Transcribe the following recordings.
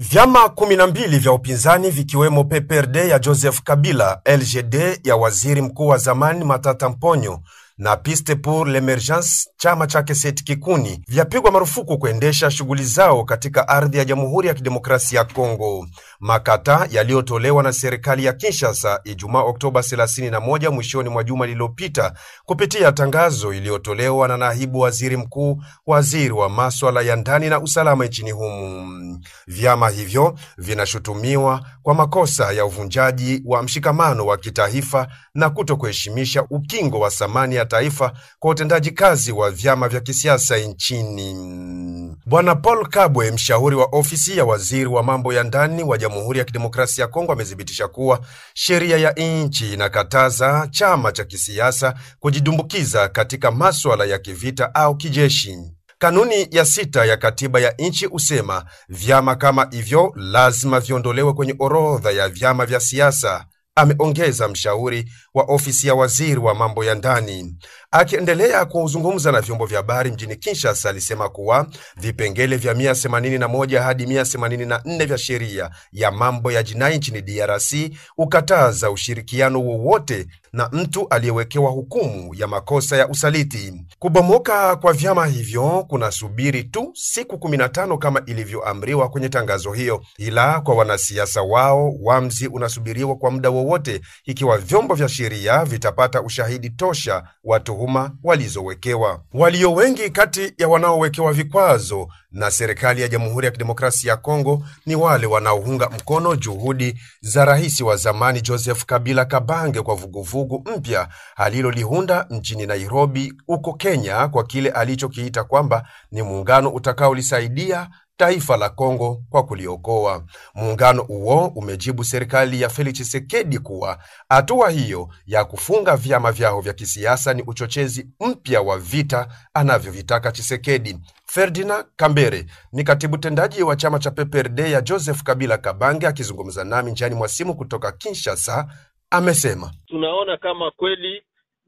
Vyama 12 vya upinzani vikiwemo PPRD ya Joseph Kabila, LGD ya waziri mkuu wa zamani Matata Mponyo na Piste pour l'Emergence chama chake Seth Kikuni vyapigwa marufuku kuendesha shughuli zao katika ardhi ya Jamhuri ya Kidemokrasia ya Kongo. Makata yaliyotolewa na serikali ya Kinshasa Ijumaa Oktoba 31 mwishoni mwa juma lililopita kupitia tangazo iliyotolewa na naibu waziri mkuu, waziri wa masuala ya ndani na usalama nchini humu. Vyama hivyo vinashutumiwa kwa makosa ya uvunjaji wa mshikamano wa kitaifa na kutokuheshimisha ukingo wa samani ya taifa kwa utendaji kazi wa vyama vya kisiasa nchini. Bwana Paul Kabwe, mshauri wa ofisi ya waziri wa mambo ya ndani wa Jamhuri ya Kidemokrasia ya Kongo, amethibitisha kuwa sheria ya nchi inakataza chama cha kisiasa kujidumbukiza katika masuala ya kivita au kijeshi. Kanuni ya 6 ya katiba ya nchi usema vyama kama hivyo lazima viondolewe kwenye orodha ya vyama vya siasa, ameongeza mshauri wa ofisi ya waziri wa mambo ya ndani. Akiendelea kuzungumza na vyombo vya habari mjini Kinshasa, alisema kuwa vipengele vya 181 hadi 184 vya sheria ya mambo ya jinai nchini DRC ukataza ushirikiano wowote na mtu aliyewekewa hukumu ya makosa ya usaliti. Kubomoka kwa vyama hivyo kunasubiri tu siku 15 kama ilivyoamriwa kwenye tangazo hiyo, ila kwa wanasiasa wao wamzi unasubiriwa kwa muda wowote ikiwa vyombo vya sheria vitapata ushahidi tosha wa tuhuma walizowekewa. Walio wengi kati ya wanaowekewa vikwazo na serikali ya Jamhuri ya Kidemokrasia ya Kongo ni wale wanaounga mkono juhudi za rais wa zamani Joseph Kabila Kabange kwa vuguvugu mpya alilolihunda nchini Nairobi huko Kenya kwa kile alichokiita kwamba ni muungano utakaolisaidia taifa la Kongo kwa kuliokoa. Muungano huo umejibu serikali ya Felix Tshisekedi kuwa hatua hiyo ya kufunga vyama vyao vya kisiasa ni uchochezi mpya wa vita anavyovitaka Tshisekedi. Ferdinand Kambere ni katibu tendaji wa chama cha PPRD ya Joseph Kabila Kabange, akizungumza nami njiani mwa simu kutoka Kinshasa, amesema tunaona kama kweli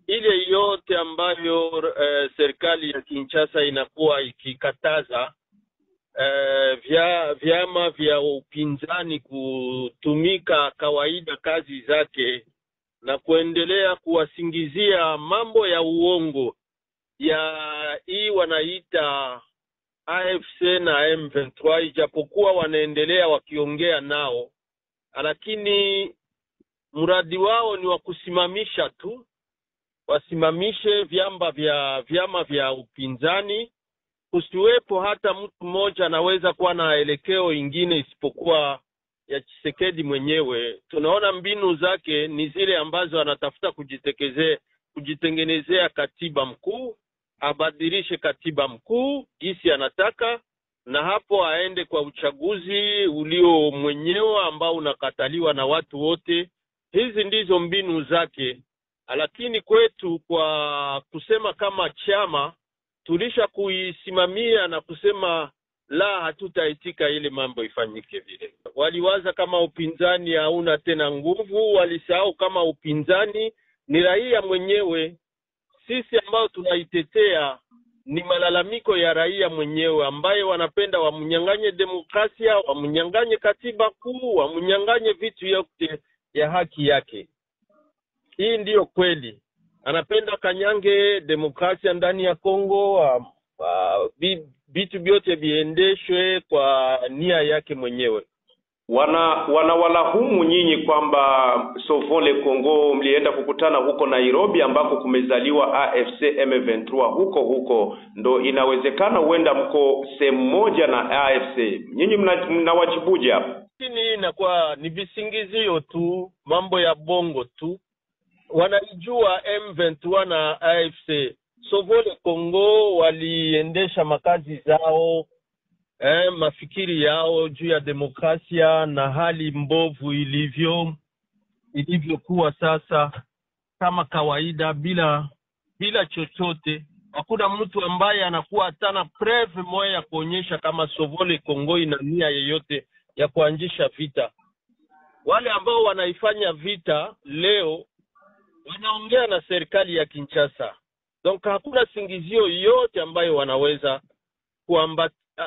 ile yote ambayo serikali ya Kinshasa inakuwa ikikataza vyama vya upinzani kutumika kawaida kazi zake na kuendelea kuwasingizia mambo ya uongo ya hii wanaita AFC na M23, ijapokuwa wanaendelea wakiongea nao, lakini mradi wao ni wa kusimamisha tu, wasimamishe vyama vya upinzani, kusiwepo hata mtu mmoja anaweza kuwa na elekeo ingine isipokuwa ya Tshisekedi mwenyewe. Tunaona mbinu zake ni zile ambazo anatafuta kujitengenezea katiba mkuu, abadilishe katiba mkuu jinsi anataka, na hapo aende kwa uchaguzi ulio mwenyewe ambao unakataliwa na watu wote. Hizi ndizo mbinu zake, lakini kwetu kwa kusema kama chama tulisha kuisimamia na kusema la, hatutaitika ile mambo ifanyike vile. Waliwaza kama upinzani hauna tena nguvu, walisahau kama upinzani ni raia mwenyewe. Sisi ambao tunaitetea ni malalamiko ya raia mwenyewe ambaye wanapenda wamunyanganye demokrasia, wamunyanganye katiba kuu, wamunyanganye vitu yote ya haki yake. Hii ndiyo kweli. Anapenda kanyange demokrasia ndani ya Kongo, vitu vyote viendeshwe kwa nia yake mwenyewe. Wanawalahumu nyinyi kwamba Sauvons le Congo mlienda kukutana huko Nairobi ambako kumezaliwa AFC M23 huko ndo inawezekana huenda mko sehemu moja na AFC. Nyinyi mnawajibuje hapa? Hii inakuwa ni visingizio tu, mambo ya bongo tu. Wanaijua M23 na AFC. Sauvons le Congo waliendesha makazi zao, mafikiri yao juu ya demokrasia na hali mbovu ilivyokuwa sasa kama kawaida bila chochote. Hakuna mtu ambaye anakuwa tana preve moja ya kuonyesha kama Sauvons le Congo ina nia yeyote ya kuanzisha vita. Wale ambao wanaifanya vita leo wanaongea na serikali ya Kinshasa. Donc hakuna singizio yote ambayo wanaweza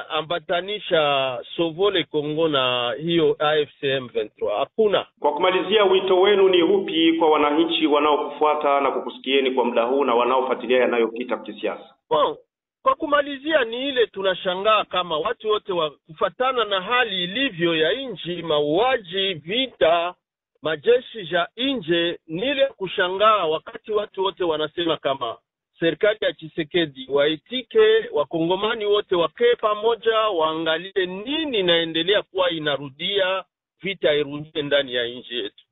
ambatanisha Sovole Kongo na hiyo AFC M23. Hakuna. Kwa kumalizia, wito wenu ni upi kwa wananchi wanaokufuata na kukusikieni kwa muda huu na wanaofuatilia yanayopita kisiasa? Bon, kwa kumalizia ni ile tunashangaa kama watu wote kufatana na hali ilivyo ya nchi, mauaji, vita, majeshi ya nje, ni ile kushangaa wakati watu wote wanasema kama serikali ya Tshisekedi waitike, wakongomani wote wakae pamoja, waangalie nini inaendelea kuwa inarudia, vita irudie ndani ya nchi yetu.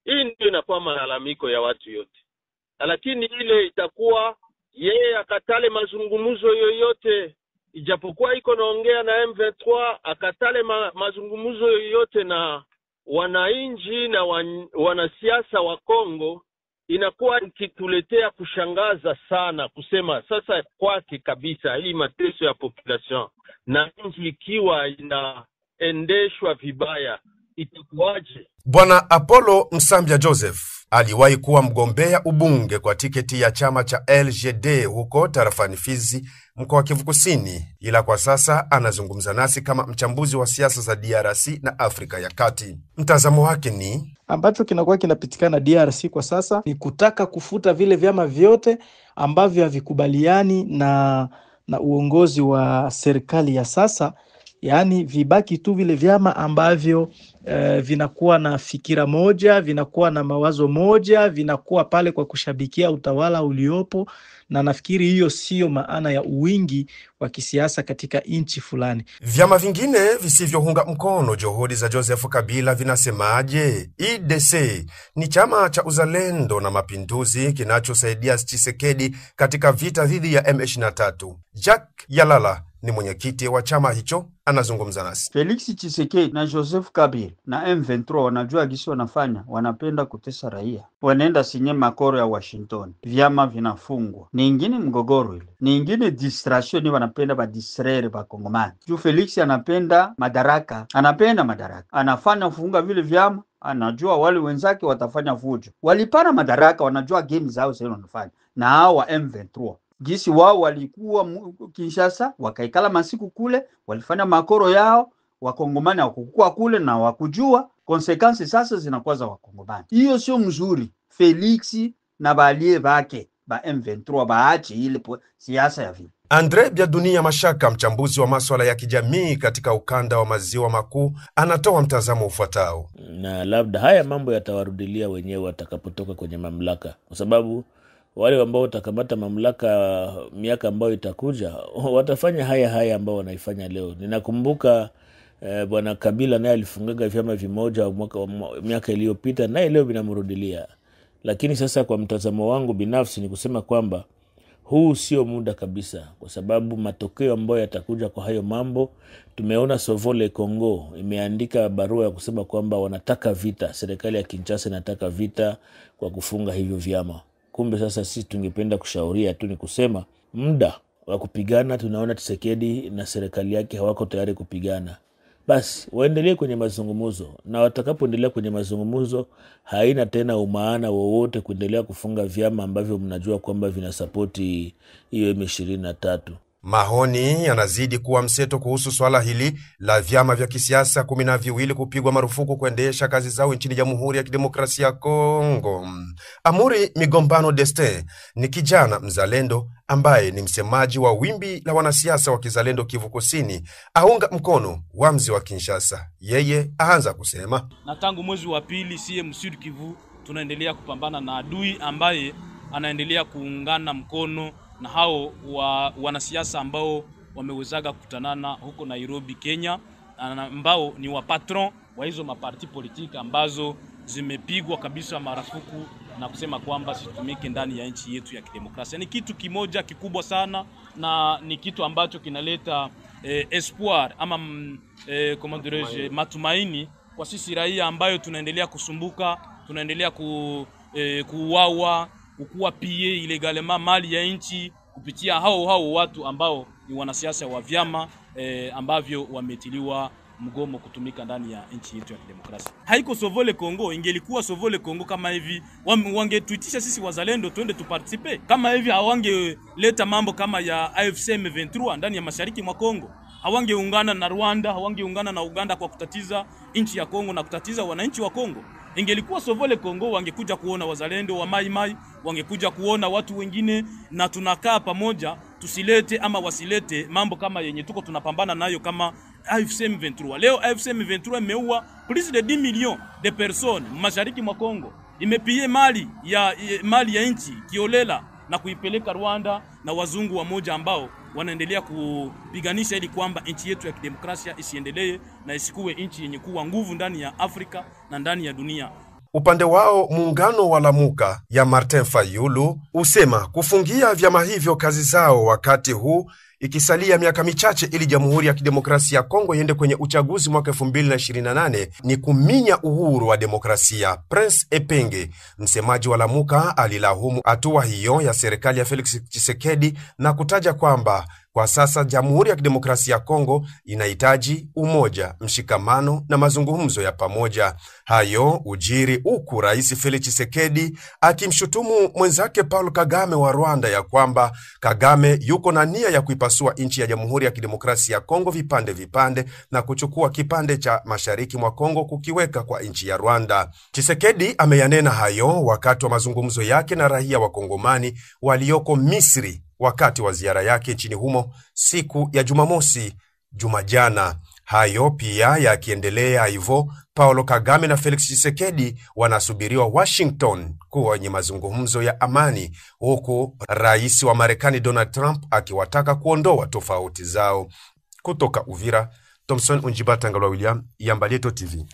Hii ndio inakuwa malalamiko ya watu yote. Lakini ile itakuwa yeye akatale mazungumzo yoyote, ijapokuwa iko naongea na M23, akatale mazungumzo yoyote na wananchi na wanasiasa wa Kongo, inakuwa ikituletea kushangaza sana, kusema sasa kwake kabisa hii mateso ya population na nchi ikiwa inaendeshwa vibaya itakuwaje? Bwana Apollo Msambia Joseph aliwahi kuwa mgombea ubunge kwa tiketi ya chama cha LGD huko tarafani Fizi, mkoa wa Kivu Kusini, ila kwa sasa anazungumza nasi kama mchambuzi wa siasa za DRC na Afrika ya Kati. Mtazamo wake ni ambacho kinakuwa kinapitikana DRC kwa sasa ni kutaka kufuta vile vyama vyote ambavyo havikubaliani na uongozi wa serikali ya sasa, yaani vibaki tu vile vyama ambavyo vinakuwa na fikira moja, vinakuwa na mawazo moja, vinakuwa pale kwa kushabikia utawala uliopo, na nafikiri hiyo sio maana ya uwingi wa kisiasa katika nchi fulani. Vyama vingine visivyounga mkono juhudi za Joseph Kabila vinasemaje? IDC ni chama cha uzalendo na mapinduzi kinachosaidia Tshisekedi katika vita dhidi ya M23. Jack Yalala ni mwenyekiti wa chama hicho, anazungumza nasi. Felix Tshisekedi na Joseph Kabila na M23 wanajua gisi wanafanya, wanapenda kutesa raia. Wanaenda sinye makoro ya Washington, vyama vinafungwa. Ni ingine mgogoro ile. Ni ingine distraction, wanapenda ba distraire ba Kongomani. Juu Felix anapenda madaraka, anafanya kufunga vile vyama, anajua wale wenzake watafanya fujo. Walipana madaraka, wanajua game zao sasa wanafanya. Na hao wa M23 gisi wao walikuwa Kinshasa, wakaikala masiku kule, walifanya makoro yao, Wakongomani wakukua kule na wakujua konsekansi sasa zinakuwa za Wakongomani. Hiyo sio mzuri. Felix na balie bake ba M23 baache ile siasa ya vile. Andre Biadunia Mashaka, mchambuzi wa masuala ya kijamii katika ukanda wa maziwa makuu, anatoa mtazamo ufuatao. Na labda haya mambo yatawarudilia wenyewe watakapotoka kwenye mamlaka, kwa sababu wale ambao watakamata mamlaka miaka ambayo itakuja watafanya haya ambao wanaifanya leo. Ninakumbuka bwana Kabila naye alifungaga vyama vimoja miaka iliyopita, naye leo vinamrudilia. Lakini sasa kwa mtazamo wangu binafsi ni kusema kwamba huu sio muda kabisa, kwa sababu matokeo ambayo yatakuja kwa hayo mambo, tumeona Sovole Kongo imeandika barua ya kusema kwamba wanataka vita, serikali ya Kinshasa inataka vita kwa kufunga hivyo vyama. Kumbe sasa sisi tungependa kushauria tu ni kusema muda wa kupigana, tunaona Tshisekedi na serikali yake hawako tayari kupigana. Basi waendelee kwenye mazungumzo, na watakapoendelea kwenye mazungumzo haina tena umaana wowote kuendelea kufunga vyama ambavyo mnajua kwamba vinasapoti hiyo M23. Mahoni yanazidi kuwa mseto kuhusu swala hili la vyama vya kisiasa 12 kupigwa marufuku kuendesha kazi zao nchini Jamhuri ya Kidemokrasia ya Kongo. Amuri Migombano Destin ni kijana mzalendo ambaye ni msemaji wa wimbi la wanasiasa wa kizalendo Kivu Kusini, aunga mkono uamuzi wa Kinshasa. Yeye aanza kusema, na tangu mwezi wa pili CM Sud Kivu tunaendelea kupambana na adui ambaye anaendelea kuungana mkono na hao wanasiasa ambao wamewezaga kukutanana huko Nairobi, Kenya, ambao ni wa patron wa hizo maparti politika ambazo zimepigwa kabisa marufuku na kusema kwamba situmike ndani ya nchi yetu ya kidemokrasia. Ni kitu kimoja kikubwa sana, na ni kitu ambacho kinaleta espoir ama matumaini kwa sisi raia ambayo tunaendelea kusumbuka, tunaendelea kuuawa, kukuwa pie ilegalema mali ya nchi kupitia hao watu ambao ni wanasiasa wa vyama ambavyo wametiliwa mgomo kutumika ndani ya nchi yetu ya kidemokrasia. Haiko Sovole Kongo, ingelikuwa Sovole Kongo kama hivi wangetuitisha sisi wazalendo twende tuparticipe. Kama hivi hawangeleta mambo kama ya AFC M23 ndani ya mashariki mwa Kongo. hawangeungana na Rwanda, hawangeungana na Uganda kwa kutatiza nchi ya Kongo na kutatiza wananchi wa Kongo. Ingelikuwa Sauver le Congo, wangekuja kuona wazalendo wa Mai Mai, wangekuja kuona watu wengine, na tunakaa pamoja, tusilete ama wasilete mambo kama yenye tuko tunapambana nayo kama AFC M23. Leo AFC M23 imeua plus de 10 millions de personnes mashariki mwa Kongo. Imepie mali ya nchi kiolela na kuipeleka Rwanda na wazungu wa moja ambao wanaendelea kupiganisha ili kwamba nchi yetu ya kidemokrasia isiendelee na isikuwe nchi yenye kuwa nguvu ndani ya Afrika na ndani ya dunia. Upande wao muungano wa Lamuka ya Martin Fayulu usema kufungia vyama hivyo kazi zao wakati huu ikisalia miaka michache ili Jamhuri ya Kidemokrasia ya Kongo iende kwenye uchaguzi mwaka 2028 ni kuminya uhuru wa demokrasia. Prince Epenge, msemaji wa Lamuka, alilahumu hatua hiyo ya serikali ya Felix Tshisekedi na kutaja kwamba kwa sasa Jamhuri ya Kidemokrasia ya Kongo inahitaji umoja, mshikamano na mazungumzo ya pamoja. Hayo ujiri huku Rais Felix Tshisekedi akimshutumu mwenzake Paul Kagame wa Rwanda ya kwamba Kagame yuko na nia ya kuipasua nchi ya Jamhuri ya Kidemokrasia ya Kongo vipande na kuchukua kipande cha mashariki mwa Kongo kukiweka kwa nchi ya Rwanda. Tshisekedi ameyanena hayo wakati wa mazungumzo yake na raia wa Kongomani walioko Misri wakati wa ziara yake nchini humo siku ya Jumamosi jumajana. Hayo pia yakiendelea hivyo, Paulo Kagame na Felix Tshisekedi wanasubiriwa Washington kwenye mazungumzo ya amani, huku rais wa Marekani Donald Trump akiwataka kuondoa tofauti zao. Kutoka Uvira, Thomson Unjibatangalwa William, Yambalieto TV.